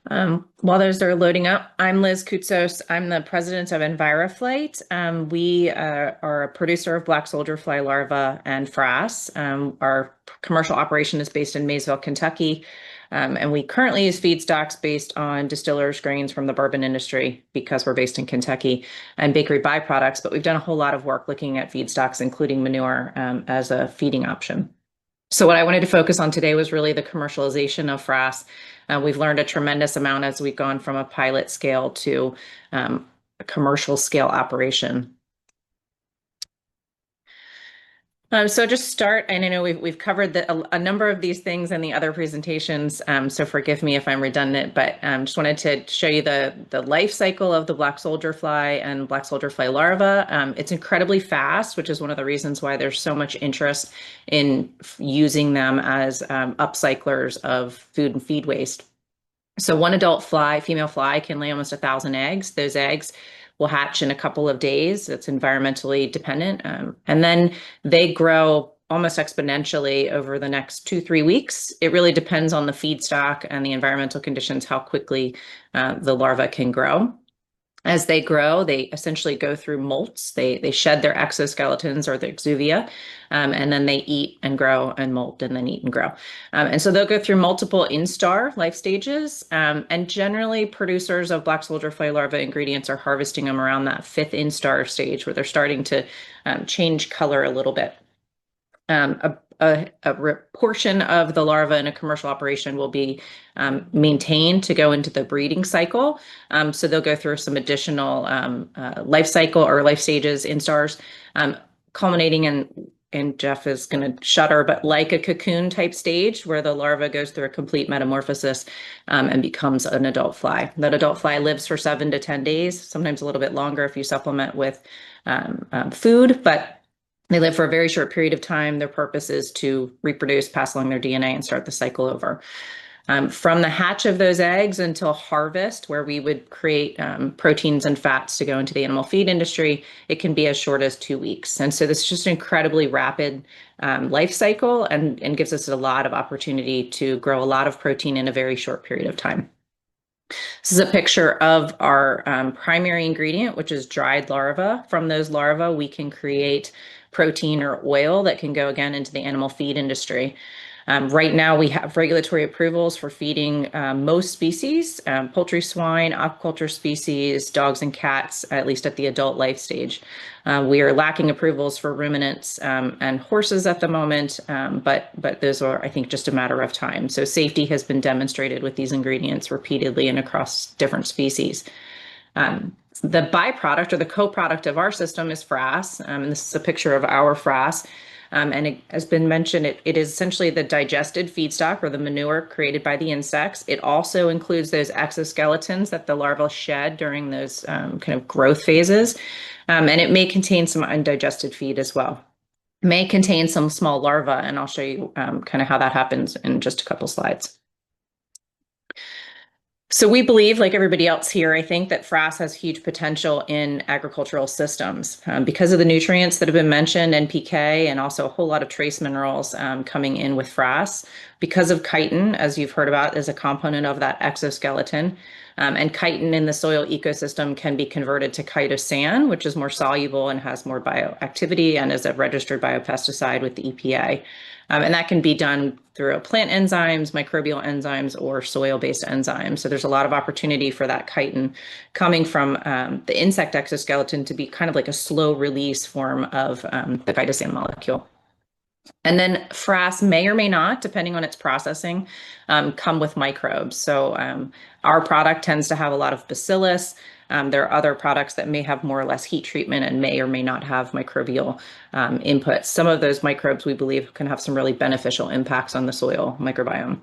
While those are loading up, I'm Liz Koutsos. I'm the president of EnviroFlight. We are a producer of black soldier fly larvae and frass. Our commercial operation is based in Maysville, Kentucky, and we currently use feedstocks based on distillers' grains from the bourbon industry because we're based in Kentucky, and bakery byproducts. But we've done a whole lot of work looking at feedstocks, including manure, as a feeding option. So what I wanted to focus on today was really the commercialization of Frass. We've learned a tremendous amount as we've gone from a pilot scale to a commercial scale operation. So just start, and I know we've covered a number of these things in the other presentations, so forgive me if I'm redundant, but just wanted to show you the life cycle of the black soldier fly and black soldier fly larva. It's incredibly fast, which is one of the reasons why there's so much interest in using them as upcyclers of food and feed waste. So one adult fly, female fly, can lay almost 1,000 eggs. Those eggs will hatch in a couple of days. It's environmentally dependent. And then they grow almost exponentially over the next 2-3 weeks. It really depends on the feedstock and the environmental conditions, how quickly the larva can grow. As they grow, they essentially go through molts. They shed their exoskeletons or the exuvia, and then they eat and grow and molt and then eat and grow. And so they'll go through multiple instar life stages. And generally, producers of black soldier fly larvae ingredients are harvesting them around that 5th instar stage where they're starting to change color a little bit. A portion of the larva in a commercial operation will be maintained to go into the breeding cycle. So they'll go through some additional life cycle or life stages, instars, culminating in, and Jeff is going to shudder, but like a cocoon type stage where the larva goes through a complete metamorphosis and becomes an adult fly. That adult fly lives for 7 to 10 days, sometimes a little bit longer if you supplement with food, but they live for a very short period of time. Their purpose is to reproduce, pass along their DNA, and start the cycle over. From the hatch of those eggs until harvest, where we would create proteins and fats to go into the animal feed industry, it can be as short as 2 weeks. And so this is just an incredibly rapid life cycle and gives us a lot of opportunity to grow a lot of protein in a very short period of time. This is a picture of our primary ingredient, which is dried larvae. From those larvae, we can create protein or oil that can go again into the animal feed industry. Right now, we have regulatory approvals for feeding most species, poultry, swine, aquaculture species, dogs and cats, at least at the adult life stage. We are lacking approvals for ruminants and horses at the moment, but those are, I think, just a matter of time. So safety has been demonstrated with these ingredients repeatedly and across different species. The byproduct or the co-product of our system is frass, and this is a picture of our frass. And it has been mentioned, it is essentially the digested feedstock or the manure created by the insects. It also includes those exoskeletons that the larvae shed during those kind of growth phases. And it may contain some undigested feed as well. It may contain some small larvae, and I'll show you kind of how that happens in just a couple slides. So we believe, like everybody else here, I think that frass has huge potential in agricultural systems because of the nutrients that have been mentioned, NPK, and also a whole lot of trace minerals coming in with frass. Because of chitin, as you've heard about, is a component of that exoskeleton. And chitin in the soil ecosystem can be converted to chitosan, which is more soluble and has more bioactivity and is a registered biopesticide with the EPA. And that can be done through plant enzymes, microbial enzymes, or soil-based enzymes. So there's a lot of opportunity for that chitin coming from the insect exoskeleton to be kind of like a slow release form of the chitosan molecule. And then frass may or may not, depending on its processing, come with microbes. So our product tends to have a lot of bacillus. There are other products that may have more or less heat treatment and may or may not have microbial inputs. Some of those microbes, we believe, can have some really beneficial impacts on the soil microbiome.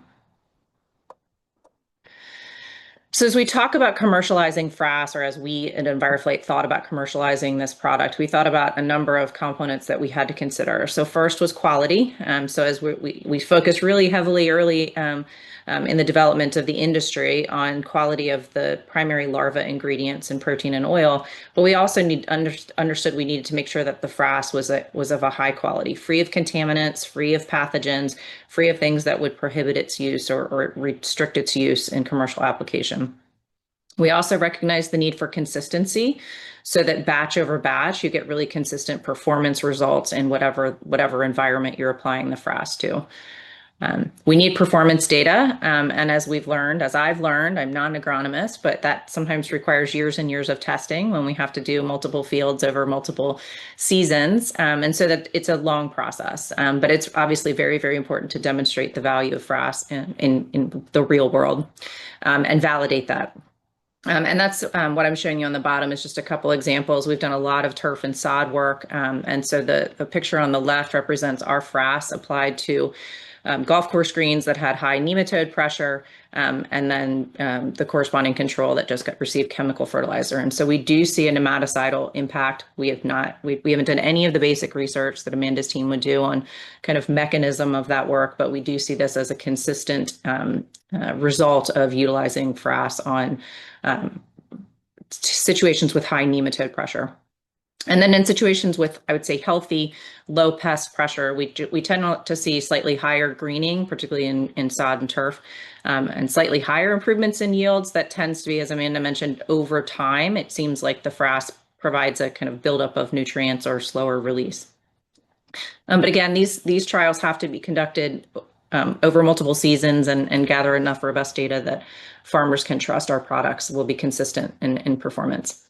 So as we talk about commercializing Frass, or as we at EnviroFlight thought about commercializing this product, we thought about a number of components that we had to consider. So first was quality. So as we focused really heavily early in the development of the industry on quality of the primary larva ingredients in protein and oil, but we also understood we needed to make sure that the Frass was of a high quality, free of contaminants, free of pathogens, free of things that would prohibit its use or restrict its use in commercial application. We also recognize the need for consistency so that batch over batch, you get really consistent performance results in whatever environment you're applying the Frass to. We need performance data, and as I've learned, I'm not an agronomist, but that sometimes requires years and years of testing when we have to do multiple fields over multiple seasons, and so that it's a long process. But it's obviously very, very important to demonstrate the value of Frass in the real world and validate that. And that's what I'm showing you on the bottom is just a couple examples. We've done a lot of turf and sod work, and so the picture on the left represents our Frass applied to golf course greens that had high nematode pressure, and then the corresponding control that just received chemical fertilizer. And so we do see a nematocidal impact. We haven't done any of the basic research that Amanda's team would do on kind of mechanism of that work, but we do see this as a consistent result of utilizing Frass on situations with high nematode pressure. And then in situations with, I would say, healthy, low pest pressure, we tend to see slightly higher greening, particularly in sod and turf, and slightly higher improvements in yields. That tends to be, as Amanda mentioned, over time. It seems like the Frass provides a kind of buildup of nutrients or slower release. But again, these trials have to be conducted over multiple seasons and gather enough robust data that farmers can trust our products will be consistent in performance.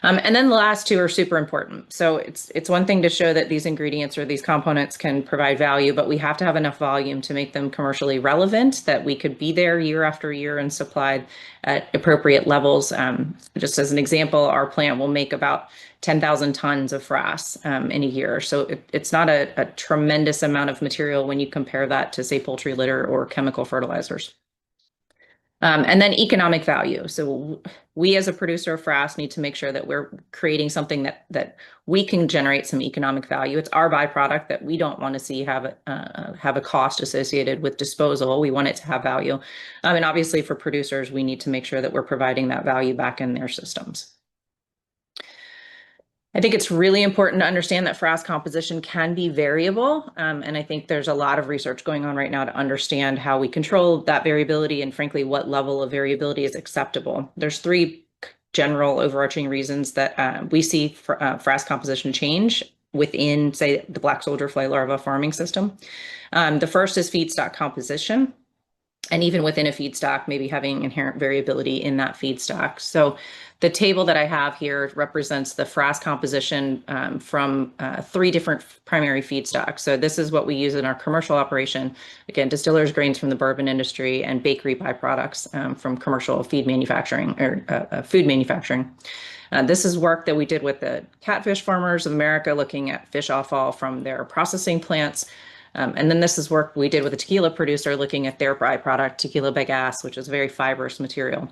And then the last two are super important. So it's one thing to show that these ingredients or these components can provide value, but we have to have enough volume to make them commercially relevant, that we could be there year after year and supplied at appropriate levels. Just as an example, our plant will make about 10,000 tons of Frass in a year. So it's not a tremendous amount of material when you compare that to, say, poultry litter or chemical fertilizers. And then economic value. So we as a producer of Frass need to make sure that we're creating something that we can generate some economic value. It's our byproduct that we don't want to see have a cost associated with disposal. We want it to have value. And obviously for producers, we need to make sure that we're providing that value back in their systems. I think it's really important to understand that Frass composition can be variable, and I think there's a lot of research going on right now to understand how we control that variability and, frankly, what level of variability is acceptable. There's three general overarching reasons that we see Frass composition change within, say, the black soldier fly larva farming system. The first is feedstock composition. And even within a feedstock, maybe having inherent variability in that feedstock. So the table that I have here represents the Frass composition from three different primary feedstocks. So this is what we use in our commercial operation. Again, distillers grains from the bourbon industry and bakery byproducts from commercial feed manufacturing or food manufacturing. This is work that we did with the catfish farmers of America, looking at fish offal from their processing plants. And then this is work we did with a tequila producer looking at their byproduct, tequila bagasse, which is a very fibrous material.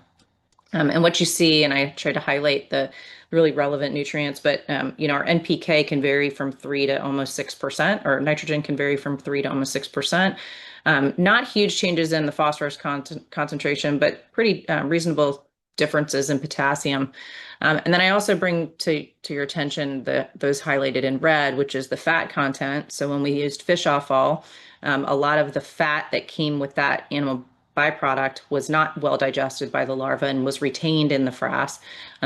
And what you see, and I try to highlight the really relevant nutrients, but our NPK can vary from 3 to almost 6%, or nitrogen can vary from 3 to almost 6%. Not huge changes in the phosphorus concentration, but pretty reasonable differences in potassium. And then I also bring to your attention those highlighted in red, which is the fat content. So when we used fish offal, a lot of the fat that came with that animal byproduct was not well digested by the larva and was retained in the Frass.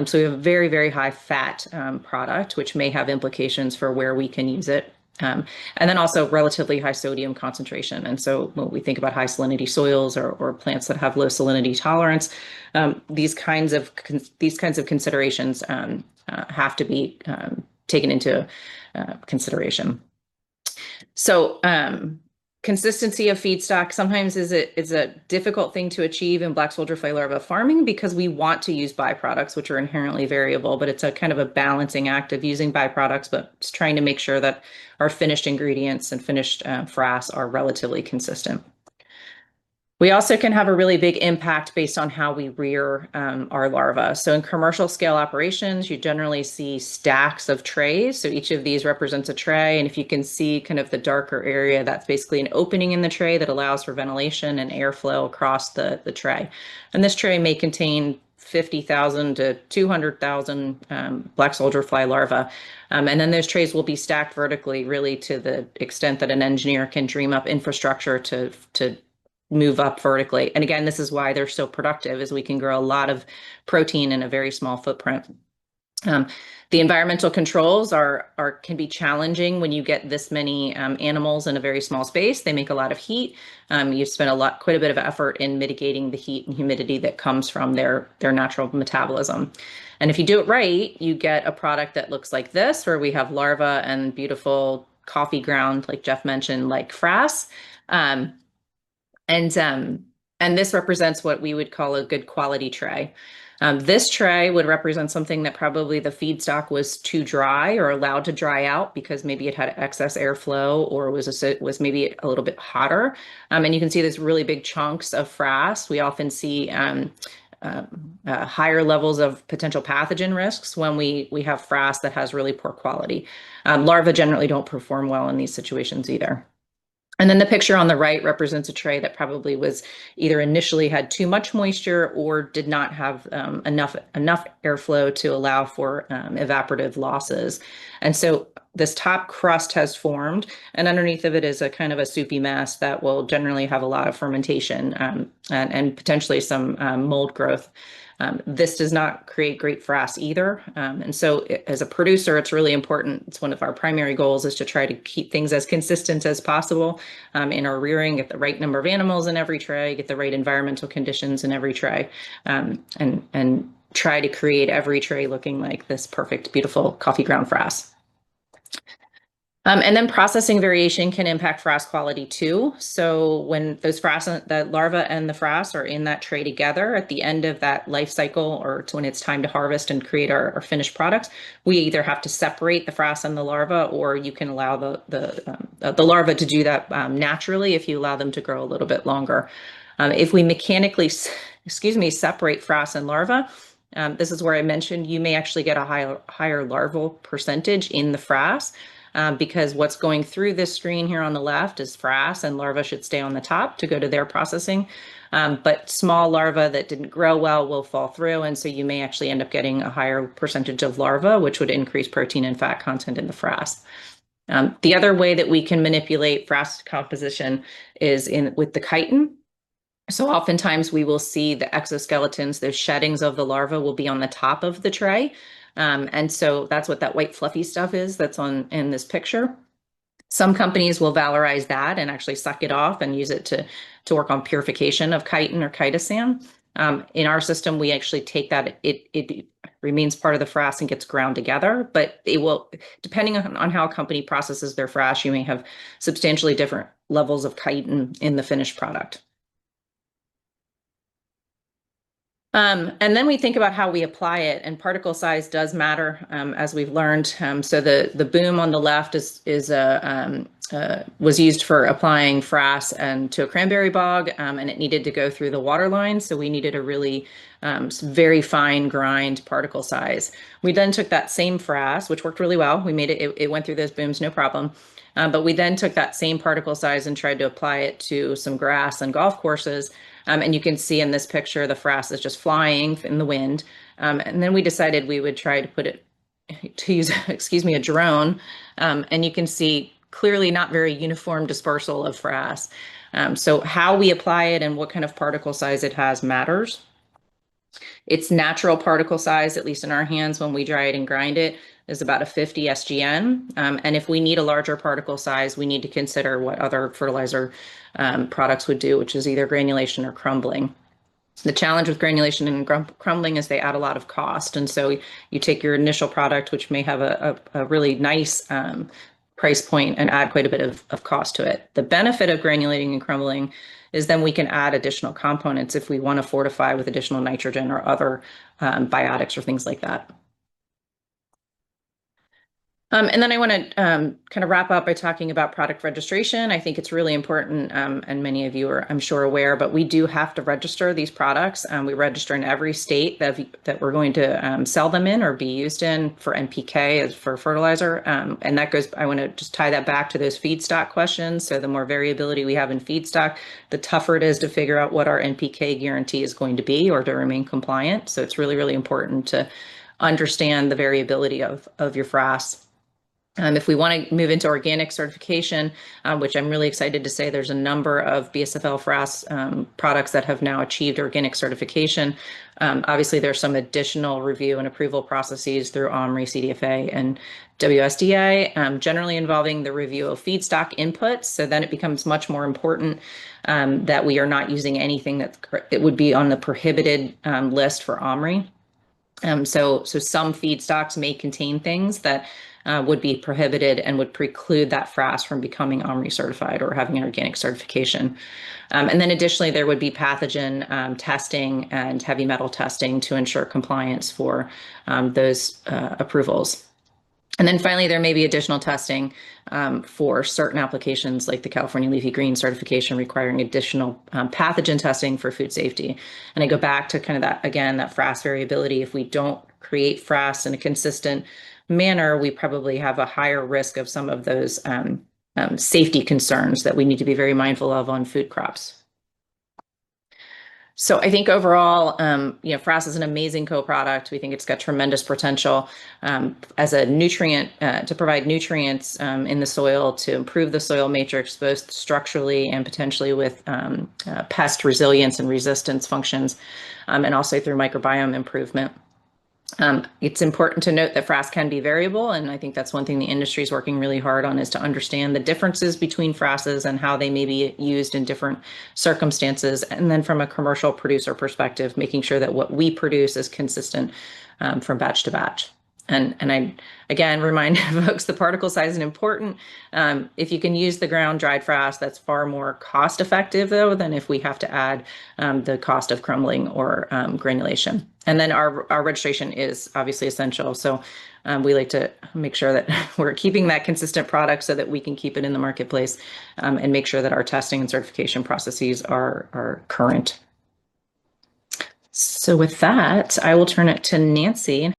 So we have a very, very high fat product, which may have implications for where we can use it. And then also relatively high sodium concentration. And so when we think about high salinity soils or plants that have low salinity tolerance, these kinds of considerations have to be taken into consideration. So consistency of feedstock sometimes is a difficult thing to achieve in black soldier fly larva farming because we want to use byproducts, which are inherently variable, but it's a kind of a balancing act of using byproducts, but just trying to make sure that our finished ingredients and finished Frass are relatively consistent. We also can have a really big impact based on how we rear our larvae. So in commercial scale operations, you generally see stacks of trays. So each of these represents a tray. And if you can see kind of the darker area, that's basically an opening in the tray that allows for ventilation and airflow across the tray. And this tray may contain 50,000 to 200,000 black soldier fly larvae. And then those trays will be stacked vertically, really to the extent that an engineer can dream up infrastructure to move up vertically. And again, this is why they're so productive, is we can grow a lot of protein in a very small footprint. The environmental controls can be challenging when you get this many animals in a very small space. They make a lot of heat. You spend quite a bit of effort in mitigating the heat and humidity that comes from their natural metabolism. And if you do it right, you get a product that looks like this, where we have larvae and beautiful coffee ground, like Jeff mentioned, like Frass. And this represents what we would call a good quality tray. This tray would represent something that probably the feedstock was too dry or allowed to dry out because maybe it had excess airflow or was maybe a little bit hotter. And you can see there's really big chunks of Frass. We often see higher levels of potential pathogen risks when we have Frass that has really poor quality. Larvae generally don't perform well in these situations either. And then the picture on the right represents a tray that probably was either initially had too much moisture or did not have enough airflow to allow for evaporative losses. And so this top crust has formed, and underneath of it is a kind of a soupy mess that will generally have a lot of fermentation and potentially some mold growth. This does not create great Frass either. And so as a producer, it's really important. It's one of our primary goals is to try to keep things as consistent as possible in our rearing, get the right number of animals in every tray, get the right environmental conditions in every tray, and try to create every tray looking like this perfect, beautiful coffee ground Frass. And then processing variation can impact Frass quality too. So when those the larva and the Frass are in that tray together at the end of that life cycle, or when it's time to harvest and create our finished products, we either have to separate the Frass and the larva, or you can allow the larva to do that naturally if you allow them to grow a little bit longer. If we mechanically, separate Frass and larva, this is where I mentioned you may actually get a higher larval percentage in the Frass. Because what's going through this screen here on the left is Frass, and larvae should stay on the top to go to their processing. But small larvae that didn't grow well will fall through, and so you may actually end up getting a higher percentage of larvae, which would increase protein and fat content in the Frass. The other way that we can manipulate Frass composition is with the chitin. So oftentimes we will see the exoskeletons, those sheddings of the larva will be on the top of the tray. And so that's what that white fluffy stuff is that's in this picture. Some companies will valorize that and actually suck it off and use it to work on purification of chitin or chitosan. In our system, we actually take that, it remains part of the Frass and gets ground together, but it will, depending on how a company processes their Frass, you may have substantially different levels of chitin in the finished product. And then we think about how we apply it, and particle size does matter, as we've learned. So the boom on the left was used for applying Frass and to a cranberry bog, and it needed to go through the water line. So we needed a really very fine grind particle size. We then took that same Frass, which worked really well. We made it went through those booms, no problem. But we then took that same particle size and tried to apply it to some grass and golf courses. And you can see in this picture, the Frass is just flying in the wind. And then we decided we would try to put it, to use, a drone. And you can see clearly not very uniform dispersal of Frass. So how we apply it and what kind of particle size it has matters. Its natural particle size, at least in our hands when we dry it and grind it, is about a 50 SGN. And if we need a larger particle size, we need to consider what other fertilizer products would do, which is either granulation or crumbling. The challenge with granulation and crumbling is they add a lot of cost. And so you take your initial product, which may have a really nice price point, and add quite a bit of cost to it. The benefit of granulating and crumbling is then we can add additional components if we want to fortify with additional nitrogen or other biotics or things like that. And then I want to kind of wrap up by talking about product registration. I think it's really important, and many of you are, I'm sure, aware, but we do have to register these products. We register in every state that we're going to sell them in or be used in for NPK as for fertilizer. And that goes, I want to just tie that back to those feedstock questions. So the more variability we have in feedstock, the tougher it is to figure out what our NPK guarantee is going to be or to remain compliant. So it's really, really important to understand the variability of your Frass. If we want to move into organic certification, which I'm really excited to say there's a number of BSFL Frass products that have now achieved organic certification. Obviously, there's some additional review and approval processes through OMRI, CDFA, and WSDA, generally involving the review of feedstock inputs. So then it becomes much more important that we are not using anything that it would be on the prohibited list for OMRI. So some feedstocks may contain things that would be prohibited and would preclude that Frass from becoming OMRI certified or having an organic certification. And then additionally, there would be pathogen testing and heavy metal testing to ensure compliance for those approvals. And then finally, there may be additional testing for certain applications like the California Leafy Green certification requiring additional pathogen testing for food safety. And I go back to kind of that, again, that Frass variability. If we don't create Frass in a consistent manner, we probably have a higher risk of some of those safety concerns that we need to be very mindful of on food crops. So I think overall, Frass is an amazing co-product. We think it's got tremendous potential as a nutrient to provide nutrients in the soil to improve the soil matrix, both structurally and potentially with pest resilience and resistance functions, and also through microbiome improvement. It's important to note that Frass can be variable, and I think that's one thing the industry is working really hard on, is to understand the differences between Frasses and how they may be used in different circumstances. And then from a commercial producer perspective, making sure that what we produce is consistent from batch to batch. And I, again, remind folks the particle size is important. If you can use the ground dried Frass, that's far more cost effective, though, than if we have to add the cost of crumbling or granulation. And then our registration is obviously essential. So we like to make sure that we're keeping that consistent product so that we can keep it in the marketplace and make sure that our testing and certification processes are current. So with that, I will turn it to Nancy.